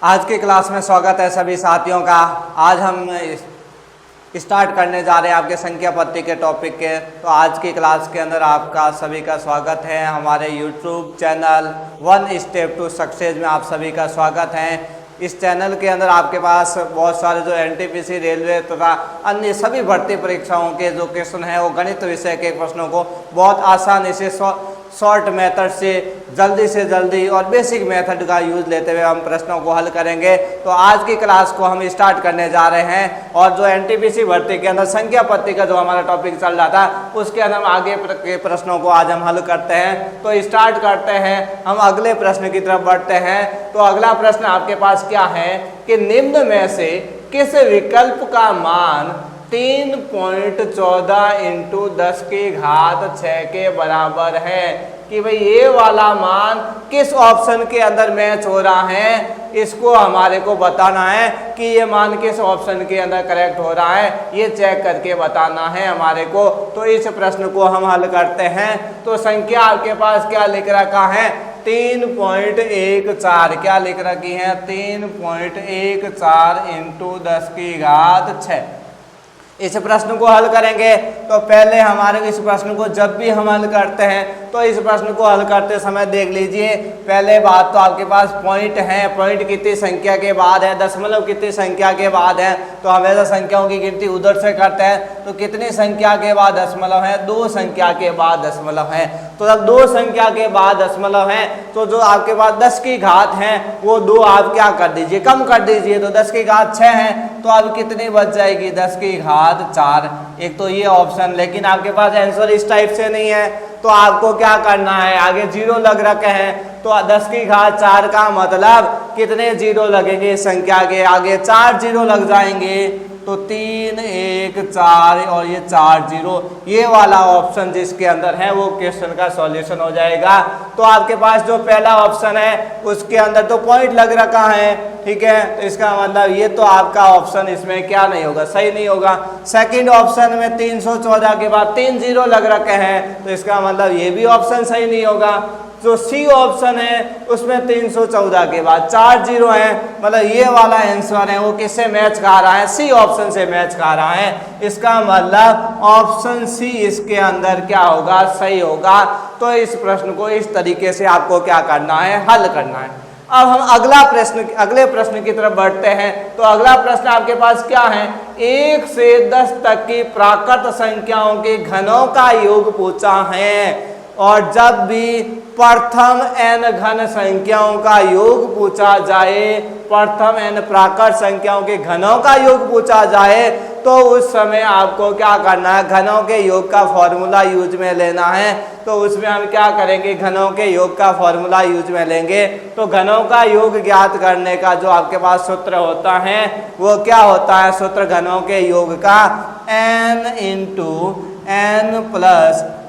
आज की क्लास में स्वागत है सभी साथियों का। आज हम स्टार्ट करने जा रहे हैं आपके संख्या पद्धति के टॉपिक के। तो आज की क्लास के अंदर आपका सभी का स्वागत है। हमारे YouTube channel 1 step to success में आप सभी का स्वागत है। इस चैनल के अंदर आपके पास बहुत सारे जो एनटीपीसी, रेलवे तथा अन्य सभी भर्ती परीक्षाओं के जो क्वेश्चन हैं वो गणित विषय के प्रश्नों को बहुत आसानी से शॉर्ट मेथड से जल्दी और बेसिक मेथड का यूज लेते हुए हम प्रश्नों को हल करेंगे। तो आज की क्लास को हम स्टार्ट करने जा रहे हैं और जो एनटीपीसी भर्ती के अंदर संख्या पद्धति का जो हमारा टॉपिक चल रहा था उसके अंदर हम आगे के प्रश्नों को आज हम हल करते हैं। तो स्टार्ट करते हैं, हम अगले प्रश्न की तरफ बढ़ते हैं। तो अगला प्रश्न आपके पास क्या है कि निम्न में से किस विकल्प का मान 3.14 × 10⁻6 के बराबर है? कि भाई ये वाला मान किस ऑप्शन के अंदर मैच हो रहा है, इसको हमारे को बताना है कि ये मान किस ऑप्शन के अंदर करेक्ट हो रहा है, ये चेक करके बताना है हमारे को। तो इस प्रश्न को हम हल करते हैं। तो संख्या आपके पास क्या लिख रखा है? 3.14। क्या लिख रखी है? 3.14 × 10⁻6। इस प्रश्न को हल करेंगे। तो पहले हमारे इस प्रश्न को जब भी हम हल करते हैं तो इस प्रश्न को हल करते समय देख लीजिए, पहले बात तो आपके पास पॉइंट है। पॉइंट कितनी संख्या के बाद है, दशमलव कितनी संख्या के बाद है। तो हमेशा संख्याओं की गिनती उधर से करते हैं। तो कितनी संख्या के बाद दशमलव है? 2 संख्या के बाद दशमलव है। तो जब 2 संख्या के बाद दशमलव है तो जो आपके पास 10 की घात है वो 2 आप क्या कर दीजिए, कम कर दीजिए। तो 10 की घात 6 है तो अब कितनी बच जाएगी? 10 की घात 4। एक तो ये ऑप्शन, लेकिन आपके पास आंसर इस टाइप से नहीं है तो आपको क्या करना है, आगे 0 लग रखे हैं। तो 10 की घात 4 का मतलब कितने 0 लगेंगे? संख्या के आगे 4 0 लग जाएंगे। तो 3 1 4 और ये 4 0, ये वाला ऑप्शन जिसके अंदर है वो क्वेश्चन का सॉल्यूशन हो जाएगा। तो आपके पास जो पहला ऑप्शन है उसके अंदर तो पॉइंट लग रखा है, ठीक है। तो इसका मतलब ये तो आपका ऑप्शन इसमें क्या नहीं होगा, सही नहीं होगा। सेकंड ऑप्शन में 314 के बाद 3 0 लग रखे हैं तो इसका मतलब ये भी ऑप्शन सही नहीं होगा। जो सी ऑप्शन है उसमें 314 के बाद 4 0 है, मतलब ये वाला आंसर है वो किससे मैच खा रहा है? सी ऑप्शन से मैच खा रहा है। इसका मतलब ऑप्शन सी इसके अंदर क्या होगा? सही होगा। तो इस प्रश्न को इस तरीके से आपको क्या करना है? हल करना है। अब हम अगले प्रश्न की तरफ बढ़ते हैं। तो अगला प्रश्न आपके पास क्या है? 1 से 10 तक की प्राकृत संख्याओं के घनों का योग पूछा है। और जब भी प्रथम n घन संख्याओं का योग पूछा जाए, प्रथम n प्राकृत संख्याओं के घनों का योग पूछा जाए तो उस समय आपको क्या करना है? घनों के योग का फॉर्मूला यूज में लेना है। तो उसमें हम क्या करेंगे? घनों के योग का फॉर्मूला यूज में लेंगे। तो घनों का योग ज्ञात करने का जो आपके पास सूत्र होता है वो क्या होता है? सूत्र घनों के योग का n × n +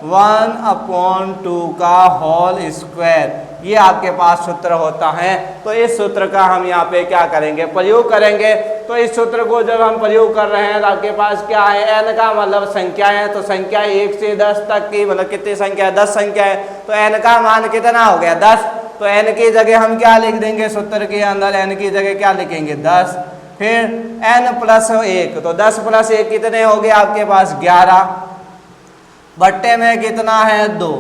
1/2 का होल स्क्वायर, ये आपके पास सूत्र होता है। तो इस सूत्र का हम यहाँ पे क्या करेंगे? प्रयोग करेंगे। तो इस सूत्र को जब हम प्रयोग कर रहे हैं तो आपके पास क्या है? n का मतलब संख्या है। तो संख्या 1 से 10 तक की मतलब कितनी संख्या है? 10 संख्या है। तो n का मान कितना हो गया? 10। तो n की जगह हम क्या लिख देंगे? सूत्र के अंदर n की जगह क्या लिखेंगे? 10। फिर n + 1, तो 10 + 1 कितने हो गए आपके पास? 11। बट्टे में कितना है? 2।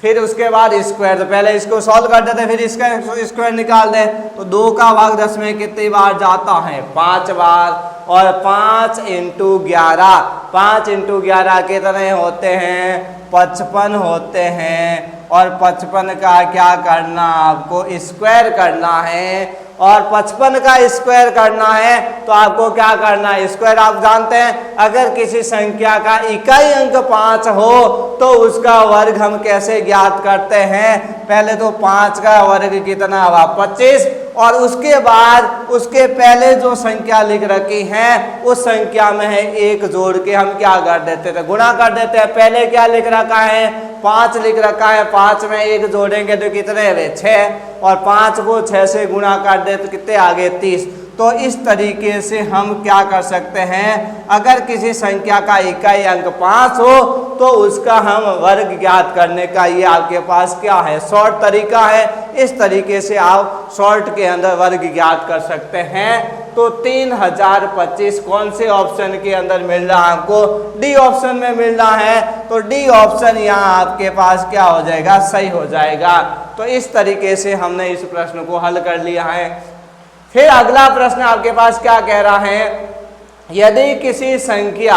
फिर उसके बाद स्क्वायर, तो पहले इसको सॉल्व कर देते फिर इसका स्क्वायर निकाल दें। तो 2 का भाग 10 में कितनी बार जाता है? 5 बार। और 5 × 11, 5 × 11 कितने होते हैं? 55 होते हैं। और 55 का क्या करना? आपको स्क्वायर करना है। और 55 का स्क्वायर करना है तो आपको क्या करना है? स्क्वायर आप जानते हैं, अगर किसी संख्या का इकाई अंक 5 हो तो उसका वर्ग हम कैसे ज्ञात करते हैं? पहले तो 5 का वर्ग कितना हुआ? 25। और उसके बाद उसके पहले जो संख्या लिख रखी है उस संख्या में है 1 जोड़ के हम क्या कर देते थे? गुणा कर देते हैं। पहले क्या लिख रखा है? 5 लिख रखा है। 5 में 1 जोड़ेंगे तो कितने हुए? 6। और 5 को 6 से गुणा कर दे तो कितने आगे? 30। तो इस तरीके से हम क्या कर सकते हैं? अगर किसी संख्या का इकाई अंक 5 हो तो उसका हम वर्ग ज्ञात करने का ये आपके पास क्या है, शॉर्ट तरीका है। इस तरीके से आप शॉर्ट के अंदर वर्ग ज्ञात कर सकते हैं। तो 3025 कौन से ऑप्शन के अंदर मिल रहा है आपको, डी ऑप्शन में मिल रहा है। तो डी ऑप्शन यहाँ आपके पास क्या हो जाएगा, सही हो जाएगा। तो इस तरीके से हमने इस प्रश्न को हल कर लिया है। फिर अगला प्रश्न आपके पास क्या कह रहा है, यदि किसी संख्या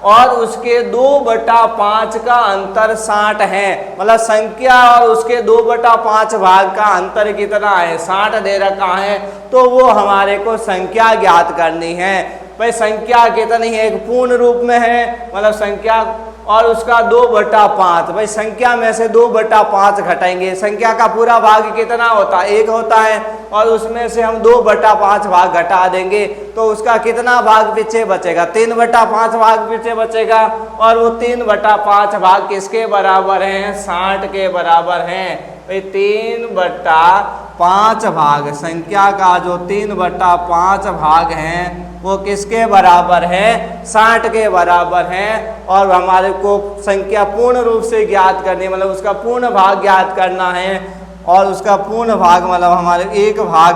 और उसके 2/5 का अंतर 60 है, मतलब संख्या और उसके 2/5 भाग का अंतर कितना है, 60 दे रखा है, तो वो हमारे को संख्या ज्ञात करनी है। भाई संख्या कितनी है, एक पूर्ण रूप में है, मतलब संख्या और उसका 2/5, भाई संख्या में से 2/5 घटाएंगे, संख्या का पूरा भाग कितना होता है, 1 होता है, और उसमें से हम 2/5 भाग घटा देंगे तो उसका कितना भाग पीछे बचेगा, 3/5 भाग पीछे बचेगा। और वो 3/5 भाग किसके बराबर हैं, 60 के बराबर हैं। भाई 3/5 भाग, संख्या का जो 3/5 भाग हैं वो किसके बराबर है, 60 के बराबर हैं। और हमारे को संख्या पूर्ण रूप से ज्ञात करनी है, मतलब उसका पूर्ण भाग ज्ञात करना है। और उसका पूर्ण भाग मतलब हमारे एक भाग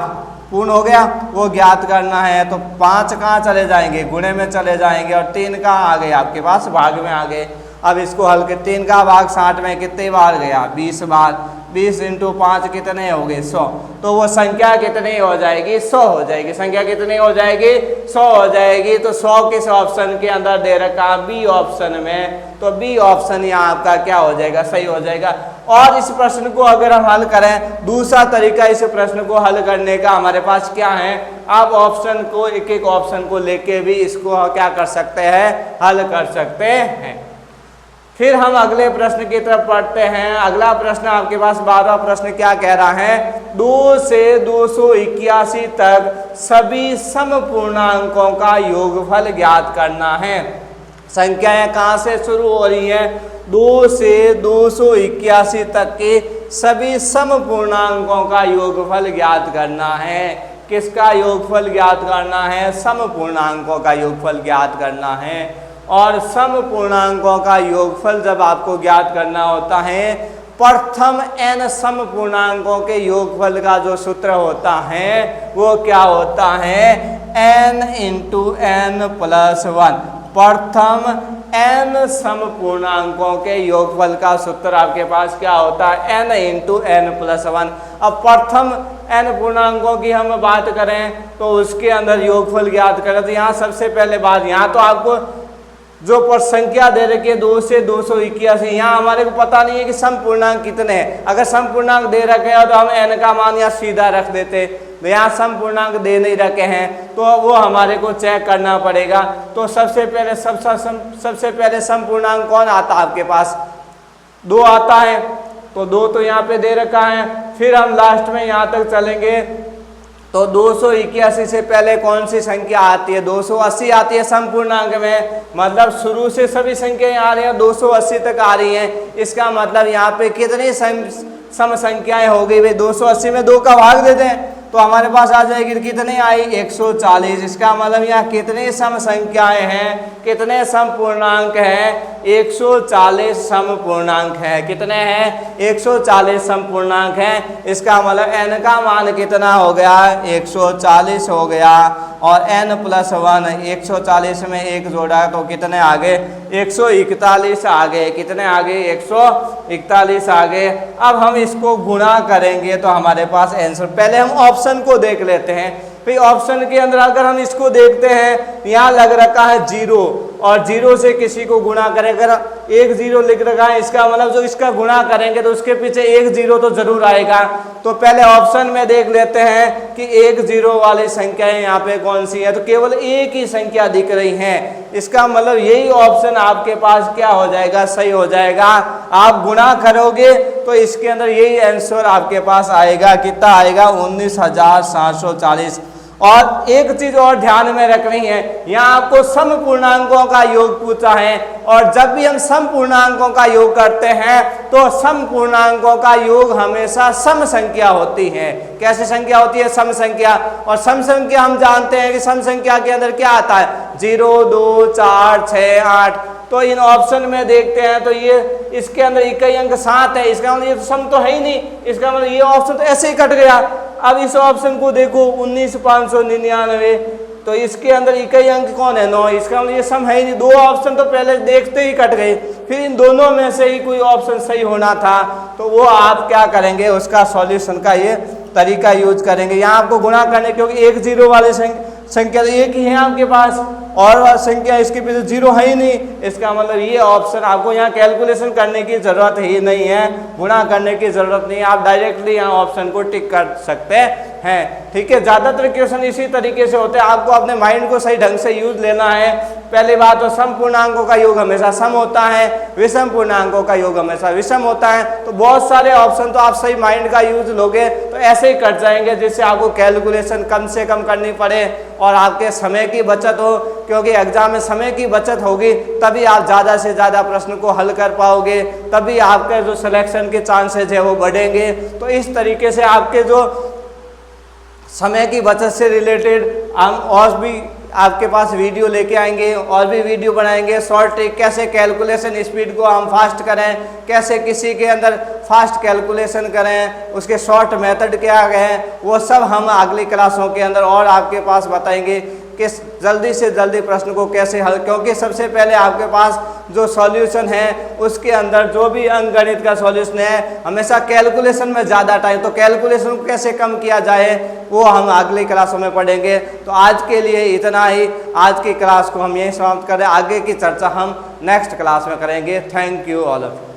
पूर्ण हो गया वो ज्ञात करना है। तो 5 कहाँ चले जाएंगे, गुणे में चले जाएंगे, और 3 कहाँ आ गए आपके पास, भाग में आ गए। अब इसको हल कर, 3 का भाग 60 में कितने बार गया, 20 बार। 20 × 5 कितने हो गए, 100। तो वो संख्या कितनी हो जाएगी, 100 हो जाएगी। संख्या कितनी हो जाएगी, 100 हो जाएगी। तो 100 किस ऑप्शन के अंदर दे रखा, बी ऑप्शन में। तो बी ऑप्शन यहाँ आपका क्या हो जाएगा, सही हो जाएगा। और इस प्रश्न को अगर हम हल करें, दूसरा तरीका इस प्रश्न को हल करने का हमारे पास क्या है, आप ऑप्शन को एक एक ऑप्शन को लेके भी इसको क्या कर सकते हैं, हल कर सकते हैं। फिर हम अगले प्रश्न की तरफ पढ़ते हैं। अगला प्रश्न आपके पास 12वां प्रश्न क्या कह रहा है, 2 से 281 तक सभी सम पूर्णांकों का योगफल ज्ञात करना है। संख्याएं कहाँ से शुरू हो रही हैं, 2 से 281 तक के सभी सम पूर्णांकों का योगफल ज्ञात करना है। किसका योगफल ज्ञात करना है, सम पूर्णांकों का योगफल ज्ञात करना है। और सम पूर्णांकों का योगफल जब आपको ज्ञात करना होता है, प्रथम n सम पूर्णांकों के योगफल का जो सूत्र होता है वो क्या होता है, n × n + 1। प्रथम n सम पूर्णांकों के योगफल का सूत्र आपके पास क्या होता है, n × n + 1। अब प्रथम n पूर्णांकों की हम बात करें तो उसके अंदर योगफल ज्ञात करें, तो यहाँ सबसे पहले बात, यहाँ तो आपको जो पर संख्या दे रखी है 2 से 281, यहाँ हमारे को पता नहीं है कि सम पूर्णांक कितने हैं। अगर सम पूर्णांक दे रखे हैं तो हम n का मान यहाँ सीधा रख देते, तो यहाँ सम पूर्णांक दे नहीं रखे हैं तो वो हमारे को चेक करना पड़ेगा। तो सबसे पहले सम पूर्णांक कौन आता है आपके पास, 2 आता है। तो 2 तो यहाँ पे दे रखा है। फिर हम लास्ट में यहाँ तक चलेंगे तो 281 से पहले कौन सी संख्या आती है, 280 आती है सम पूर्णांक में। मतलब शुरू से सभी संख्याएं आ रही हैं, 280 तक आ रही हैं। इसका मतलब यहाँ पे कितनी सम संख्याएं हो गई, भाई 280 में 2 का भाग देते हैं तो हमारे पास आ जाएगी, कितनी आई, 140। इसका मतलब यहाँ कितने सम संख्याएं हैं, कितने सम पूर्णांक हैं, 140 सम पूर्णांक है। कितने हैं, 140 सम पूर्णांक हैं। इसका मतलब n का मान कितना हो गया, 140 हो गया। और n + 1, 140 में 1 जोड़ा तो कितने आ गए, 141 आ गए। कितने आ गए, 141 आ गए। अब हम इसको गुणा करेंगे तो हमारे पास आंसर, पहले हम ऑप्शन को देख लेते हैं। फिर ऑप्शन के अंदर अगर हम इसको देखते हैं, यहाँ लग रखा है 0 और 0 से किसी को गुणा करें, अगर 1 0 लिख रखा है, इसका मतलब जो इसका गुणा करेंगे तो उसके पीछे 1 0 तो जरूर आएगा। तो पहले ऑप्शन में देख लेते हैं कि 1 0 वाली संख्याएं यहाँ पे कौन सी है, तो केवल एक ही संख्या दिख रही है। इसका मतलब यही ऑप्शन आपके पास क्या हो जाएगा, सही हो जाएगा। आप गुणा करोगे तो इसके अंदर यही आंसर आपके पास आएगा, कितना आएगा, 19,740। और एक चीज और ध्यान में रखनी है, यहाँ आपको सम पूर्णांकों का योग पूछा है, और जब भी हम सम पूर्णांकों का योग करते हैं तो सम पूर्णांकों का योग हमेशा सम संख्या होती है। कैसी संख्या होती है, सम संख्या। और सम संख्या हम जानते हैं कि सम संख्या के अंदर क्या आता है, 0 2 4 6 8। तो इन ऑप्शन में देखते हैं तो ये इसके अंदर इकाई अंक 7 है, इसका मतलब ये तो सम तो है ही नहीं, इसका मतलब ये ऑप्शन तो ऐसे ही कट गया। अब इस ऑप्शन को देखो 19,599, तो इसके अंदर इकाई अंक कौन है 9, इसका मतलब ये सम है ही नहीं। दो ऑप्शन तो पहले देखते ही कट गए, फिर इन दोनों में से ही कोई ऑप्शन सही होना था, तो वो आप क्या करेंगे, उसका सॉल्यूशन का ये तरीका यूज करेंगे। यहाँ आपको गुणा करने, क्योंकि एक जीरो वाले संख्या तो एक ही है आपके पास, और संख्या इसके पीछे जीरो है ही नहीं, इसका मतलब ये ऑप्शन आपको यहाँ कैलकुलेशन करने की जरूरत ही नहीं है, गुणा करने की जरूरत नहीं है, आप डायरेक्टली यहाँ ऑप्शन को टिक कर सकते हैं। ठीक है, ज़्यादातर क्वेश्चन इसी तरीके से होते हैं, आपको अपने माइंड को सही ढंग से यूज लेना है। पहली बात तो सम पूर्णांकों का योग हमेशा सम होता है, विषम पूर्णांकों का योग हमेशा विषम होता है, तो बहुत सारे ऑप्शन तो आप सही माइंड का यूज लोगे तो ऐसे ही कट जाएंगे, जिससे आपको कैलकुलेशन कम से कम करनी पड़े और आपके समय की बचत हो, क्योंकि एग्जाम में समय की बचत होगी तभी आप ज़्यादा से ज़्यादा प्रश्न को हल कर पाओगे, तभी आपके जो सिलेक्शन के चांसेज है वो बढ़ेंगे। तो इस तरीके से आपके जो समय की बचत से रिलेटेड हम और भी आपके पास वीडियो लेके आएंगे, और भी वीडियो बनाएंगे शॉर्ट ट्रिक, कैसे कैलकुलेशन स्पीड को हम फास्ट करें, कैसे किसी के अंदर फास्ट कैलकुलेशन करें, उसके शॉर्ट मेथड क्या हैं, वो सब हम अगली क्लासों के अंदर और आपके पास बताएंगे कि जल्दी से जल्दी प्रश्न को कैसे हल, क्योंकि सबसे पहले आपके पास जो सॉल्यूशन है उसके अंदर जो भी अंकगणित का सॉल्यूशन है हमेशा कैलकुलेशन में ज़्यादा टाइम, तो कैलकुलेशन को कैसे कम किया जाए वो हम अगली क्लासों में पढ़ेंगे। तो आज के लिए इतना ही, आज की क्लास को हम यहीं समाप्त करें, आगे की चर्चा हम नेक्स्ट क्लास में करेंगे। Thank you all of you.